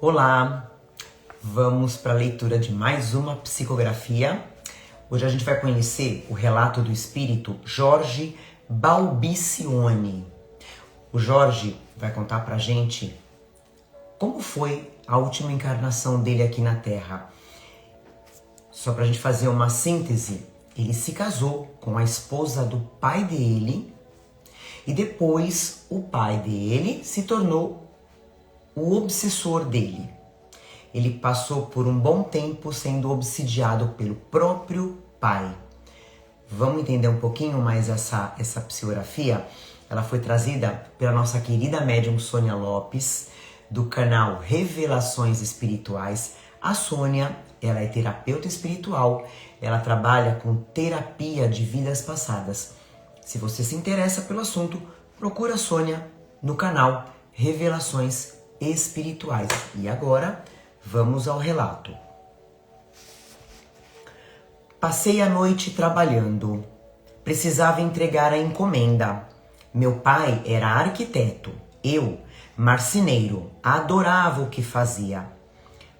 Olá, vamos para a leitura de mais uma psicografia. Hoje a gente vai conhecer o relato do espírito Jorge Balbicione. O Jorge vai contar pra gente como foi a última encarnação dele aqui na Terra. Só pra gente fazer uma síntese, ele se casou com a esposa do pai dele e depois o pai dele se tornou o obsessor dele. Ele passou por um bom tempo sendo obsidiado pelo próprio pai. Vamos entender um pouquinho mais essa psicografia? Ela foi trazida pela nossa querida médium Sônia Lopes, do canal Revelações Espirituais. A Sônia, ela é terapeuta espiritual, ela trabalha com terapia de vidas passadas. Se você se interessa pelo assunto, procura a Sônia no canal Revelações Espirituais. E agora, vamos ao relato. Passei a noite trabalhando. Precisava entregar a encomenda. Meu pai era arquiteto, eu, marceneiro, adorava o que fazia.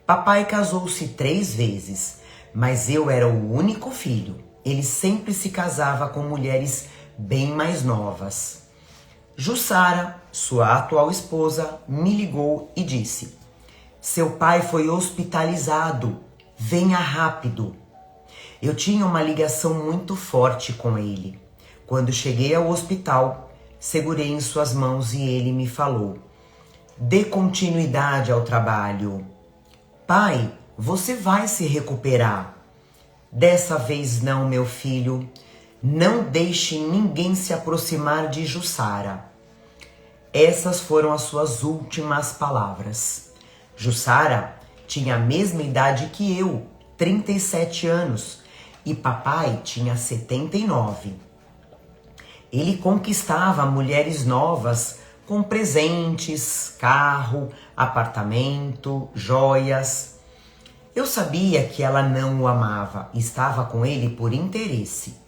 Papai casou-se 3 vezes, mas eu era o único filho. Ele sempre se casava com mulheres bem mais novas. Jussara, sua atual esposa, me ligou e disse: seu pai foi hospitalizado, venha rápido. Eu tinha uma ligação muito forte com ele. Quando cheguei ao hospital, segurei em suas mãos e ele me falou: dê continuidade ao trabalho. Pai, você vai se recuperar. Dessa vez não, meu filho. Não deixe ninguém se aproximar de Jussara. Essas foram as suas últimas palavras. Jussara tinha a mesma idade que eu, 37 anos, e papai tinha 79. Ele conquistava mulheres novas com presentes, carro, apartamento, joias. Eu sabia que ela não o amava, estava com ele por interesse.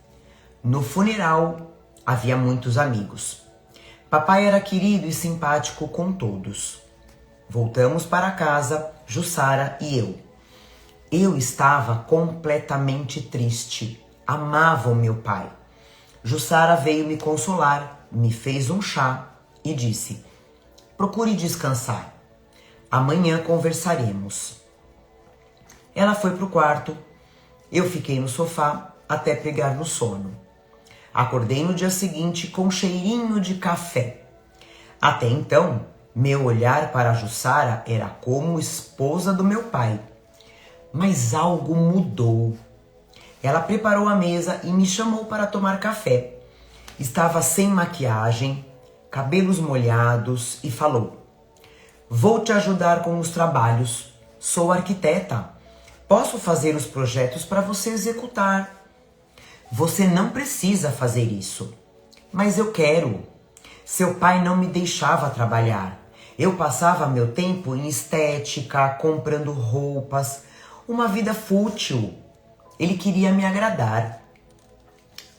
No funeral havia muitos amigos. Papai era querido e simpático com todos. Voltamos para casa, Jussara e eu. Eu estava completamente triste. Amava o meu pai. Jussara veio me consolar, me fez um chá e disse: procure descansar. Amanhã conversaremos. Ela foi para o quarto. Eu fiquei no sofá até pegar no sono. Acordei no dia seguinte com cheirinho de café. Até então, meu olhar para a Jussara era como esposa do meu pai. Mas algo mudou. Ela preparou a mesa e me chamou para tomar café. Estava sem maquiagem, cabelos molhados e falou: vou te ajudar com os trabalhos. Sou arquiteta. Posso fazer os projetos para você executar. Você não precisa fazer isso. Mas eu quero. Seu pai não me deixava trabalhar. Eu passava meu tempo em estética, comprando roupas, uma vida fútil. Ele queria me agradar.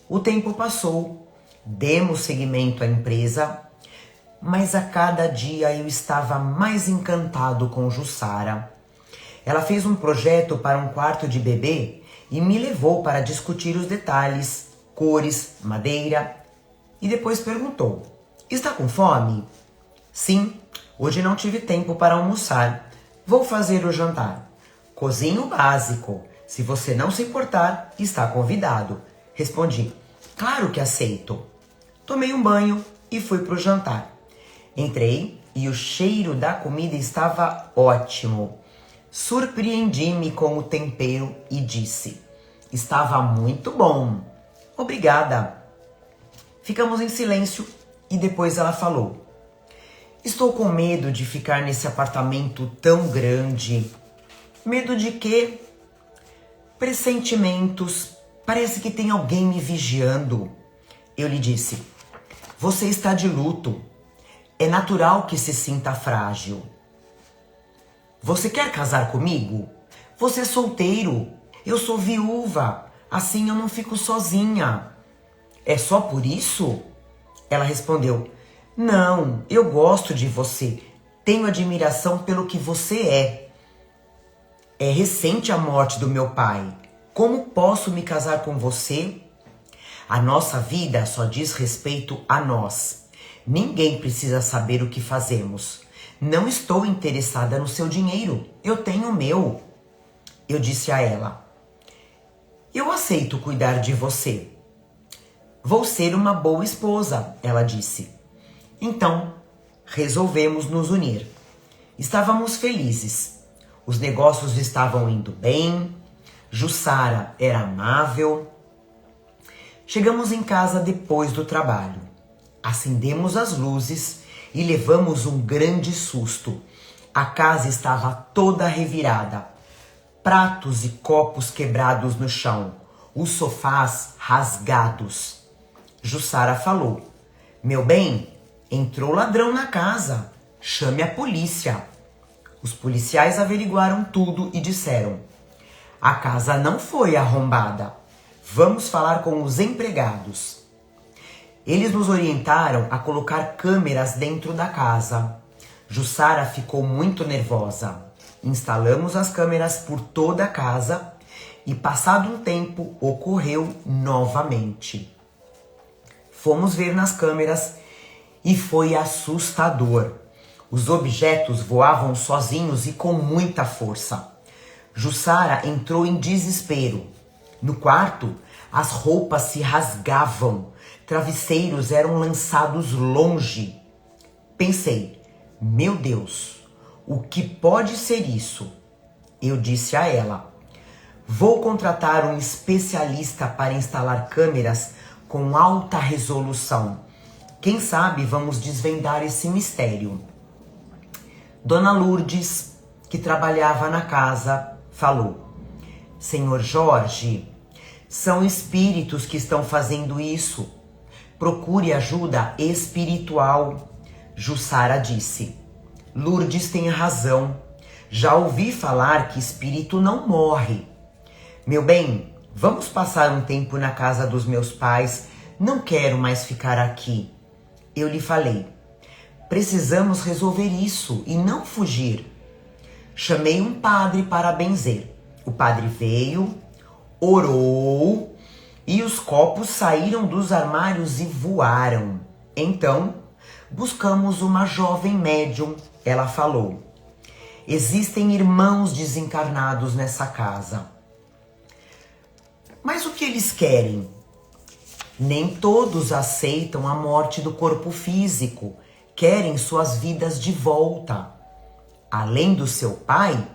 O tempo passou, demos seguimento à empresa, mas a cada dia eu estava mais encantado com Jussara. Ela fez um projeto para um quarto de bebê e me levou para discutir os detalhes, cores, madeira, e depois perguntou: está com fome? Sim, hoje não tive tempo para almoçar. Vou fazer o jantar. Cozinho básico. Se você não se importar, está convidado. Respondi: claro que aceito. Tomei um banho e fui para o jantar. Entrei e o cheiro da comida estava ótimo. Surpreendi-me com o tempero e disse: estava muito bom. Obrigada. Ficamos em silêncio e depois ela falou: estou com medo de ficar nesse apartamento tão grande. Medo de quê? Pressentimentos. Parece que tem alguém me vigiando. Eu lhe disse: você está de luto. É natural que se sinta frágil. Você quer casar comigo? Você é solteiro. Eu sou viúva. Assim eu não fico sozinha. É só por isso? Ela respondeu: não, eu gosto de você. Tenho admiração pelo que você é. É recente a morte do meu pai. Como posso me casar com você? A nossa vida só diz respeito a nós. Ninguém precisa saber o que fazemos. Não estou interessada no seu dinheiro. Eu tenho o meu. Eu disse a ela: eu aceito cuidar de você. Vou ser uma boa esposa, ela disse. Então, resolvemos nos unir. Estávamos felizes. Os negócios estavam indo bem. Jussara era amável. Chegamos em casa depois do trabalho. Acendemos as luzes e levamos um grande susto. A casa estava toda revirada. Pratos e copos quebrados no chão. Os sofás rasgados. Jussara falou: meu bem, entrou ladrão na casa. Chame a polícia. Os policiais averiguaram tudo e disseram: a casa não foi arrombada. Vamos falar com os empregados. Eles nos orientaram a colocar câmeras dentro da casa. Jussara ficou muito nervosa. Instalamos as câmeras por toda a casa e, passado um tempo, ocorreu novamente. Fomos ver nas câmeras e foi assustador. Os objetos voavam sozinhos e com muita força. Jussara entrou em desespero. No quarto, as roupas se rasgavam, travesseiros eram lançados longe. Pensei: meu Deus, o que pode ser isso? Eu disse a ela: vou contratar um especialista para instalar câmeras com alta resolução. Quem sabe vamos desvendar esse mistério. Dona Lourdes, que trabalhava na casa, falou: Senhor Jorge, são espíritos que estão fazendo isso. Procure ajuda espiritual. Jussara disse: Lourdes tem razão. Já ouvi falar que espírito não morre. Meu bem, vamos passar um tempo na casa dos meus pais. Não quero mais ficar aqui. Eu lhe falei: precisamos resolver isso e não fugir. Chamei um padre para benzer. O padre veio, orou e os copos saíram dos armários e voaram. Então, buscamos uma jovem médium. Ela falou: existem irmãos desencarnados nessa casa. Mas o que eles querem? Nem todos aceitam a morte do corpo físico. Querem suas vidas de volta. Além do seu pai,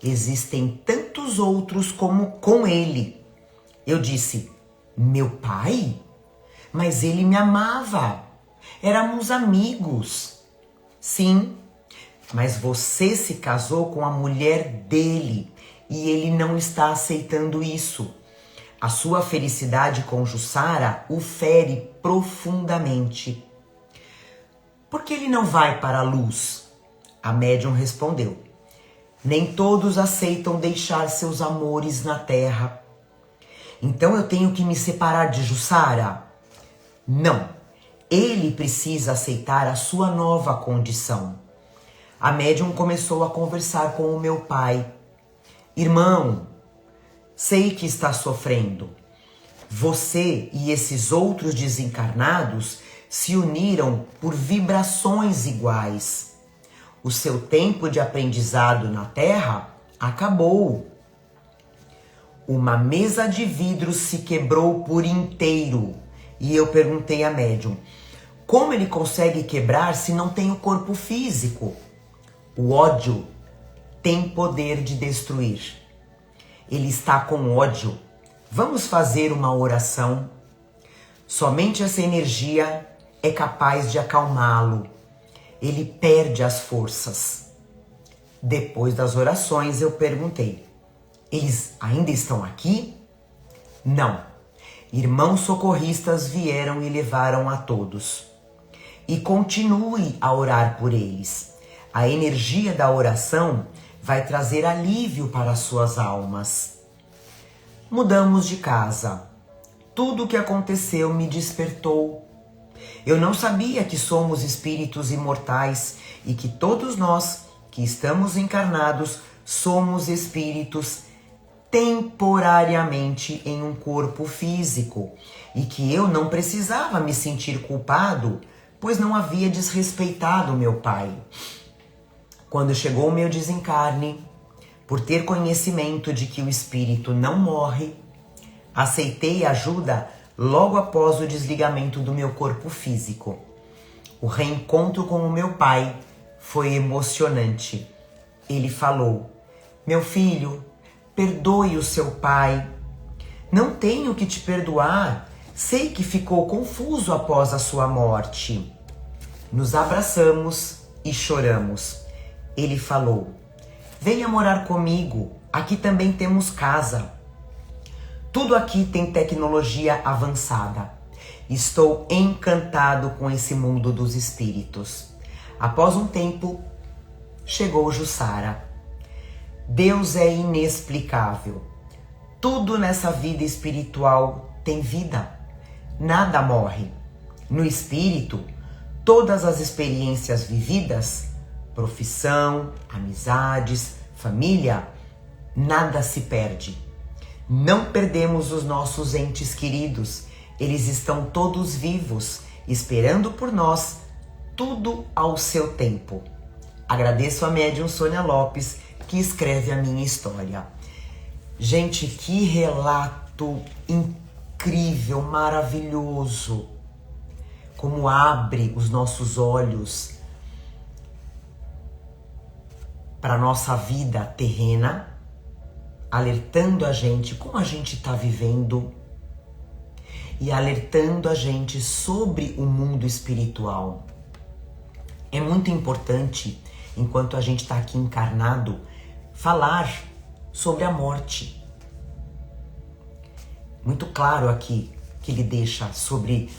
existem tantos outros como com ele. Eu disse: meu pai? Mas ele me amava. Éramos amigos. Sim, mas você se casou com a mulher dele e ele não está aceitando isso. A sua felicidade com Jussara o fere profundamente. Por que ele não vai para a luz? A médium respondeu: nem todos aceitam deixar seus amores na terra. Então eu tenho que me separar de Jussara? Não, ele precisa aceitar a sua nova condição. A médium começou a conversar com o meu pai. Irmão, sei que está sofrendo. Você e esses outros desencarnados se uniram por vibrações iguais. O seu tempo de aprendizado na Terra acabou. Uma mesa de vidro se quebrou por inteiro. E eu perguntei à médium: como ele consegue quebrar se não tem o corpo físico? O ódio tem poder de destruir. Ele está com ódio. Vamos fazer uma oração. Somente essa energia é capaz de acalmá-lo. Ele perde as forças. Depois das orações eu perguntei: eles ainda estão aqui? Não. Irmãos socorristas vieram e levaram a todos. E continue a orar por eles. A energia da oração vai trazer alívio para as suas almas. Mudamos de casa. Tudo o que aconteceu me despertou. Eu não sabia que somos espíritos imortais e que todos nós que estamos encarnados somos espíritos temporariamente em um corpo físico e que eu não precisava me sentir culpado, pois não havia desrespeitado meu pai. Quando chegou o meu desencarne, por ter conhecimento de que o espírito não morre, aceitei ajuda logo após o desligamento do meu corpo físico. O reencontro com o meu pai foi emocionante. Ele falou: meu filho, perdoe o seu pai. Não tenho que te perdoar. Sei que ficou confuso após a sua morte. Nos abraçamos e choramos. Ele falou: venha morar comigo. Aqui também temos casa. Tudo aqui tem tecnologia avançada. Estou encantado com esse mundo dos espíritos. Após um tempo, chegou Jussara. Deus é inexplicável. Tudo nessa vida espiritual tem vida. Nada morre. No espírito, todas as experiências vividas, profissão, amizades, família, nada se perde. Não perdemos os nossos entes queridos. Eles estão todos vivos, esperando por nós, tudo ao seu tempo. Agradeço a médium Sônia Lopes, que escreve a minha história. Gente, que relato incrível, maravilhoso. Como abre os nossos olhos para a nossa vida terrena, alertando a gente como a gente está vivendo e alertando a gente sobre o mundo espiritual. É muito importante, enquanto a gente está aqui encarnado, falar sobre a morte. Muito claro aqui que ele deixa sobre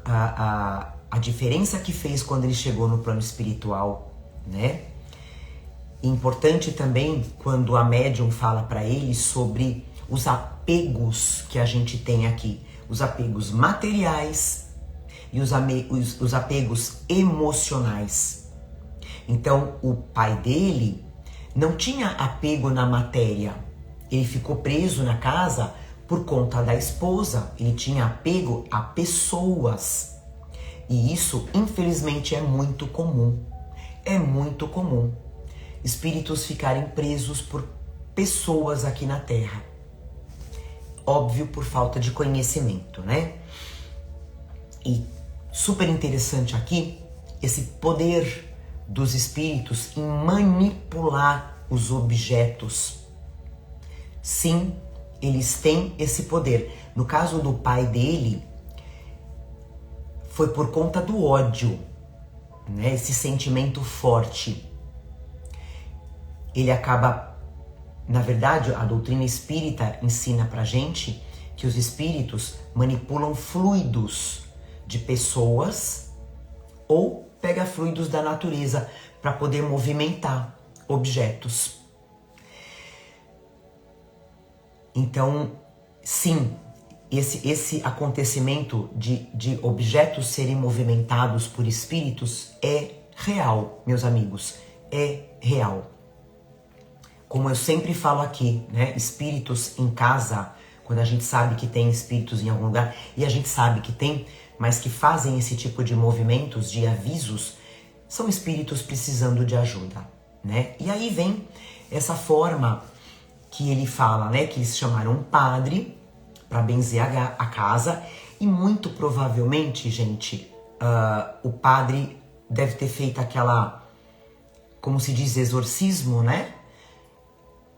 a diferença que fez quando ele chegou no plano espiritual, né? Importante também quando a médium fala para ele sobre os apegos que a gente tem aqui, os apegos materiais e os apegos emocionais. Então, o pai dele não tinha apego na matéria, ele ficou preso na casa por conta da esposa, ele tinha apego a pessoas. E isso, infelizmente, é muito comum. É muito comum espíritos ficarem presos por pessoas aqui na Terra. Óbvio, por falta de conhecimento, né? E super interessante aqui, esse poder dos espíritos em manipular os objetos. Sim, eles têm esse poder. No caso do pai dele, foi por conta do ódio, né? Esse sentimento forte. Ele acaba, na verdade, a doutrina espírita ensina pra gente que os espíritos manipulam fluidos de pessoas ou pega fluidos da natureza para poder movimentar objetos. Então, sim, esse acontecimento de objetos serem movimentados por espíritos é real, meus amigos, é real. Como eu sempre falo aqui, né, espíritos em casa, quando a gente sabe que tem espíritos em algum lugar, e a gente sabe que tem, mas que fazem esse tipo de movimentos, de avisos, são espíritos precisando de ajuda, né? E aí vem essa forma que ele fala, né, que eles chamaram um padre para benzer a casa, e muito provavelmente, gente, o padre deve ter feito aquela, como se diz, exorcismo, né?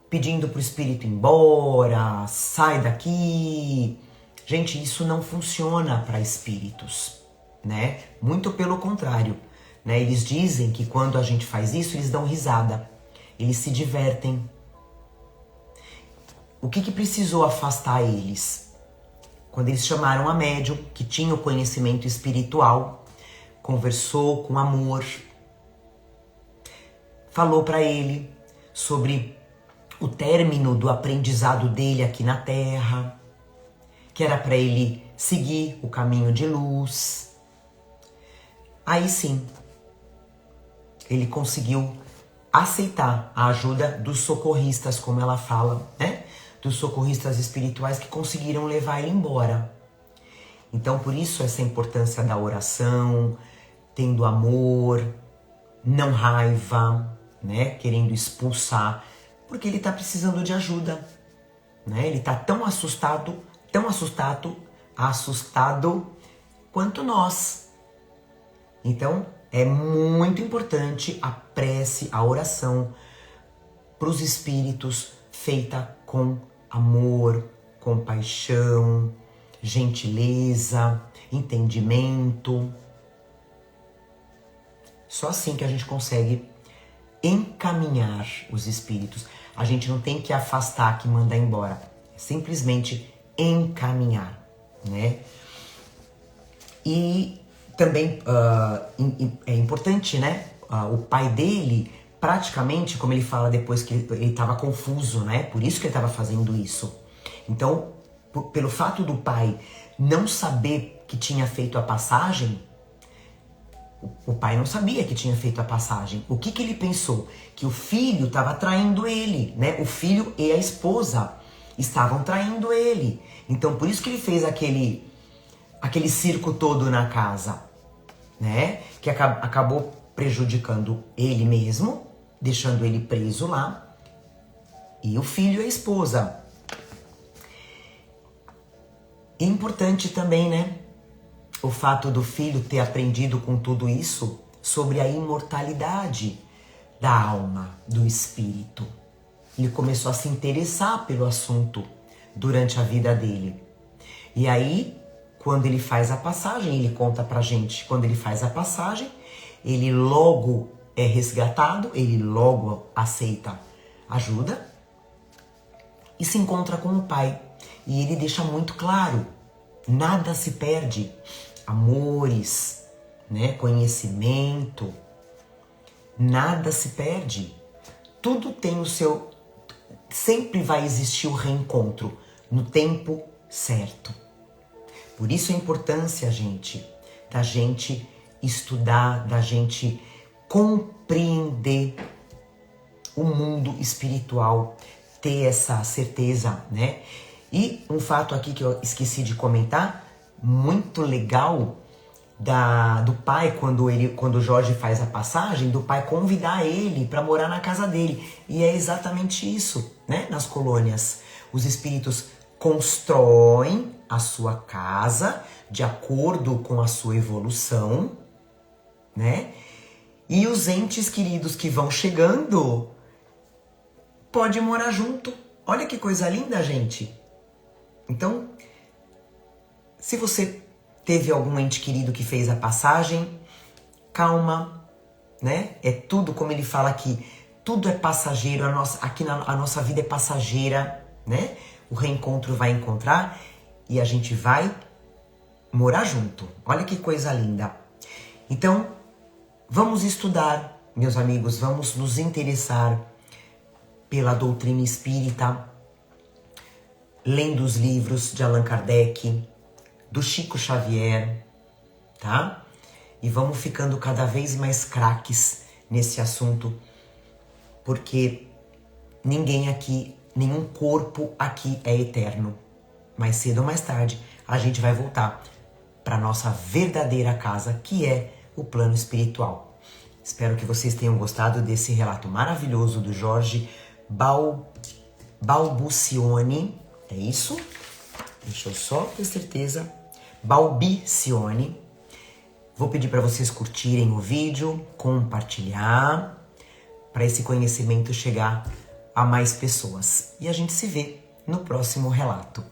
Pedindo pro espírito ir embora, sai daqui. Gente, isso não funciona para espíritos, né? Muito pelo contrário, né? Eles dizem que quando a gente faz isso, eles dão risada, eles se divertem. O que precisou afastar eles? Quando eles chamaram a médium, que tinha o conhecimento espiritual, conversou com amor, falou para ele sobre o término do aprendizado dele aqui na Terra, que era para ele seguir o caminho de luz, aí sim, ele conseguiu aceitar a ajuda dos socorristas, como ela fala, né? Dos socorristas espirituais que conseguiram levar ele embora. Então, por isso, essa importância da oração, tendo amor, não raiva, né? Querendo expulsar, porque ele está precisando de ajuda, né? Ele está tão assustado quanto nós. Então, é muito importante a prece, a oração para os espíritos feita com amor, compaixão, gentileza, entendimento. Só assim que a gente consegue encaminhar os espíritos. A gente não tem que afastar, que mandar embora. É simplesmente encaminhar, né? E também é importante, né? O pai dele, praticamente, como ele fala depois, que ele estava confuso, né? Por isso que ele estava fazendo isso. Então, pelo fato do pai não saber que tinha feito a passagem, o pai não sabia que tinha feito a passagem. O que ele pensou? Que o filho estava traindo ele, né? O filho e a esposa estavam traindo ele. Então, por isso que ele fez aquele circo todo na casa, né? Que acabou prejudicando ele mesmo, deixando ele preso lá, e o filho e a esposa. É importante também, né? O fato do filho ter aprendido com tudo isso sobre a imortalidade da alma, do espírito. Ele começou a se interessar pelo assunto durante a vida dele. E aí, quando ele faz a passagem, ele conta pra gente, quando ele faz a passagem, ele logo é resgatado, ele logo aceita ajuda e se encontra com o pai. E ele deixa muito claro, nada se perde, amores, né, conhecimento, nada se perde. Tudo tem o seu... Sempre vai existir o reencontro no tempo certo. Por isso a importância, gente, da gente estudar, da gente compreender o mundo espiritual, ter essa certeza, né? E um fato aqui que eu esqueci de comentar, muito legal, do pai, quando o Jorge faz a passagem, do pai convidar ele para morar na casa dele. E é exatamente isso, né? Nas colônias, os espíritos constroem a sua casa de acordo com a sua evolução, né? E os entes queridos que vão chegando podem morar junto. Olha que coisa linda, gente. Então, se você teve algum ente querido que fez a passagem, calma, né? É tudo, como ele fala aqui, tudo é passageiro, a nossa vida é passageira, né? O reencontro vai encontrar e a gente vai morar junto. Olha que coisa linda. Então, vamos estudar, meus amigos, vamos nos interessar pela doutrina espírita, lendo os livros de Allan Kardec, do Chico Xavier, tá? E vamos ficando cada vez mais craques nesse assunto, porque nenhum corpo aqui é eterno. Mais cedo ou mais tarde, a gente vai voltar para nossa verdadeira casa, que é o plano espiritual. Espero que vocês tenham gostado desse relato maravilhoso do Jorge Balbucione. É isso? Deixa eu só ter certeza. Balbicione. Vou pedir para vocês curtirem o vídeo, compartilhar, para esse conhecimento chegar a mais pessoas. E a gente se vê no próximo relato.